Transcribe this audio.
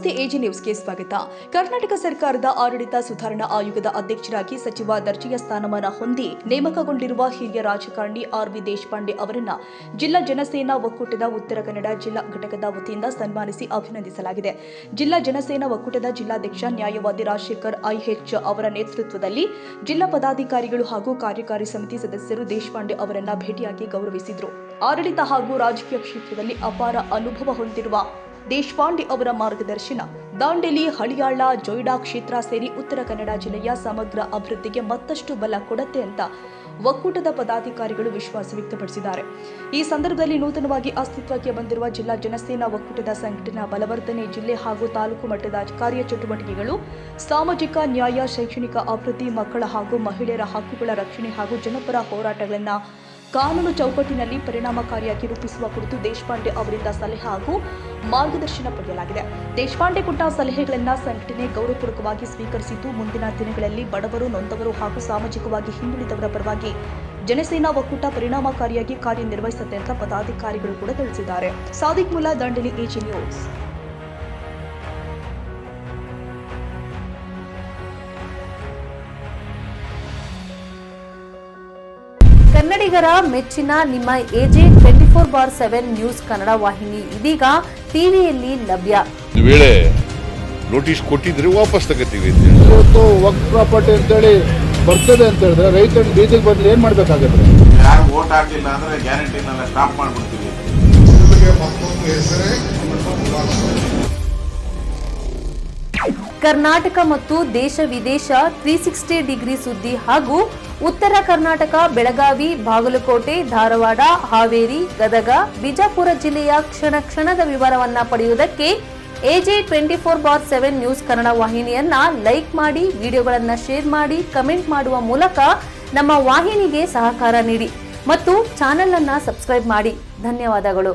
ನಮಸ್ತೆ ಎಜಿ ನ್ಯೂಸ್ಗೆ ಸ್ವಾಗತ. ಕರ್ನಾಟಕ ಸರ್ಕಾರದ ಆಡಳಿತ ಸುಧಾರಣಾ ಆಯೋಗದ ಅಧ್ಯಕ್ಷರಾಗಿ ಸಚಿವ ದರ್ಜೆಯ ಸ್ಥಾನಮಾನ ಹೊಂದಿ ನೇಮಕಗೊಂಡಿರುವ ಹಿರಿಯ ರಾಜಕಾರಣಿ ಆರ್.ವಿ. ದೇಶಪಾಂಡೆ ಅವರನ್ನು ಜಿಲ್ಲಾ ಜನಸೇನಾ ಒಕ್ಕೂಟದ ಉತ್ತರ ಕನ್ನಡ ಜಿಲ್ಲಾ ಘಟಕದ ವತಿಯಿಂದ ಸನ್ಮಾನಿಸಿ ಅಭಿನಂದಿಸಲಾಗಿದೆ. ಜಿಲ್ಲಾ ಜನಸೇನಾ ಒಕ್ಕೂಟದ ಜಿಲ್ಲಾಧ್ಯಕ್ಷ ನ್ಯಾಯವಾದಿ ರಾಜಶೇಖರ್ ಐಎಚ್ ಅವರ ನೇತೃತ್ವದಲ್ಲಿ ಜಿಲ್ಲಾ ಪದಾಧಿಕಾರಿಗಳು ಹಾಗೂ ಕಾರ್ಯಕಾರಿ ಸಮಿತಿ ಸದಸ್ಯರು ದೇಶಪಾಂಡೆ ಅವರನ್ನು ಭೇಟಿಯಾಗಿ ಗೌರವಿಸಿದರು. ಆಡಳಿತ ಹಾಗೂ ರಾಜಕೀಯ ಕ್ಷೇತ್ರದಲ್ಲಿ ಅಪಾರ ಅನುಭವ ಹೊಂದಿರುವ ದೇಶಪಾಂಡೆ ಅವರ ಮಾರ್ಗದರ್ಶನ ದಾಂಡೇಲಿ, ಹಳಿಯಾಳ, ಜೊಯ್ಡಾ ಕ್ಷೇತ್ರ ಸೇರಿ ಉತ್ತರ ಕನ್ನಡ ಜಿಲ್ಲೆಯ ಸಮಗ್ರ ಅಭಿವೃದ್ಧಿಗೆ ಮತ್ತಷ್ಟು ಬಲ ಕೊಡುತ್ತೆ ಅಂತ ಒಕ್ಕೂಟದ ಪದಾಧಿಕಾರಿಗಳು ವಿಶ್ವಾಸ ವ್ಯಕ್ತಪಡಿಸಿದ್ದಾರೆ. ಈ ಸಂದರ್ಭದಲ್ಲಿ ನೂತನವಾಗಿ ಅಸ್ತಿತ್ವಕ್ಕೆ ಬಂದಿರುವ ಜಿಲ್ಲಾ ಜನಸೇನಾ ಒಕ್ಕೂಟದ ಸಂಘಟನಾ ಬಲವರ್ಧನೆ, ಜಿಲ್ಲೆ ಹಾಗೂ ತಾಲೂಕು ಮಟ್ಟದ ಕಾರ್ಯಚಟುವಟಿಕೆಗಳು, ಸಾಮಾಜಿಕ ನ್ಯಾಯ, ಶೈಕ್ಷಣಿಕ ಅಭಿವೃದ್ಧಿ, ಮಕ್ಕಳ ಹಾಗೂ ಮಹಿಳೆಯರ ಹಕ್ಕುಗಳ ರಕ್ಷಣೆ ಹಾಗೂ ಜನಪರ ಹೋರಾಟಗಳನ್ನು ಕಾನೂನು ಚೌಕಟ್ಟಿನಲ್ಲಿ ಪರಿಣಾಮಕಾರಿಯಾಗಿ ರೂಪಿಸುವ ಕುರಿತು ದೇಶಪಾಂಡೆ ಅವರಿಂದ ಸಲಹೆ ಹಾಗೂ ಮಾರ್ಗದರ್ಶನ ಪಡೆಯಲಾಗಿದೆ. ದೇಶಪಾಂಡೆ ಕೊಟ್ಟ ಸಲಹೆಗಳನ್ನು ಸಂಘಟನೆ ಗೌರವಪೂರ್ವಕವಾಗಿ ಸ್ವೀಕರಿಸಿದ್ದು, ಮುಂದಿನ ದಿನಗಳಲ್ಲಿ ಬಡವರು, ನೊಂದವರು ಹಾಗೂ ಸಾಮಾಜಿಕವಾಗಿ ಹಿಂದುಳಿದವರ ಪರವಾಗಿ ಜನಸೇನಾ ಒಕ್ಕೂಟ ಪರಿಣಾಮಕಾರಿಯಾಗಿ ಕಾರ್ಯನಿರ್ವಹಿಸುತ್ತೆ ಅಂತ ಪದಾಧಿಕಾರಿಗಳು ಕೂಡ ತಿಳಿಸಿದ್ದಾರೆ. Sadiq Mulla, Dandeli, AG news. ಕನ್ನಡಿಗರ ಮೆಚ್ಚಿನ ನಿಮ್ಮ ಎಜೆ 24/7 ನ್ಯೂಸ್ ಕನ್ನಡ ವಾಹಿನಿ ಇದೀಗ ಟಿವಿಯಲ್ಲಿ ಲಭ್ಯ. ವೇಳೆ ನೋಟಿಸ್ ಕೊಟ್ಟಿದ್ರೆ ವಾಪಸ್ ತಗೋತೀವಿ. ಇವತ್ತು ವಕ್ಫ್ ಪ್ರಾಪರ್ಟಿ ಅಂತೇಳಿ ಬರ್ತದೆ ಅಂತ ಹೇಳಿದ್ರೆ ರೈತರ ಬೀದಿಗೆ ಬದಲು ಏನ್ ಮಾಡ್ಬೇಕಾಗತ್ತೆ? ಯಾರು ವೋಟ್ ಹಾಕಿಲ್ಲ ಅಂದ್ರೆ ಗ್ಯಾರಂಟಿನೆಲ್ಲ ಸ್ಟಾಪ್ ಮಾಡ್ಬಿಡ್ತೀವಿ. ಕರ್ನಾಟಕ ಮತ್ತು ದೇಶ ವಿದೇಶ 360 ಡಿಗ್ರಿ ಸುದ್ದಿ ಹಾಗೂ ಉತ್ತರ ಕರ್ನಾಟಕ, ಬೆಳಗಾವಿ, ಬಾಗಲಕೋಟೆ, ಧಾರವಾಡ, ಹಾವೇರಿ, ಗದಗ, ಬಿಜಾಪುರ ಜಿಲ್ಲೆಯ ಕ್ಷಣ ಕ್ಷಣದ ವಿವರವನ್ನ ಪಡೆಯುವುದಕ್ಕೆ ಎಜೆ 24/7 ನ್ಯೂಸ್ ಕನ್ನಡ ವಾಹಿನಿಯನ್ನ ಲೈಕ್ ಮಾಡಿ, ವಿಡಿಯೋಗಳನ್ನ ಶೇರ್ ಮಾಡಿ, ಕಮೆಂಟ್ ಮಾಡುವ ಮೂಲಕ ನಮ್ಮ ವಾಹಿನಿಗೆ ಸಹಕಾರ ನೀಡಿ ಮತ್ತು ಚಾನೆಲ್ ಅನ್ನ ಸಬ್ಸ್ಕ್ರೈಬ್ ಮಾಡಿ. ಧನ್ಯವಾದಗಳು.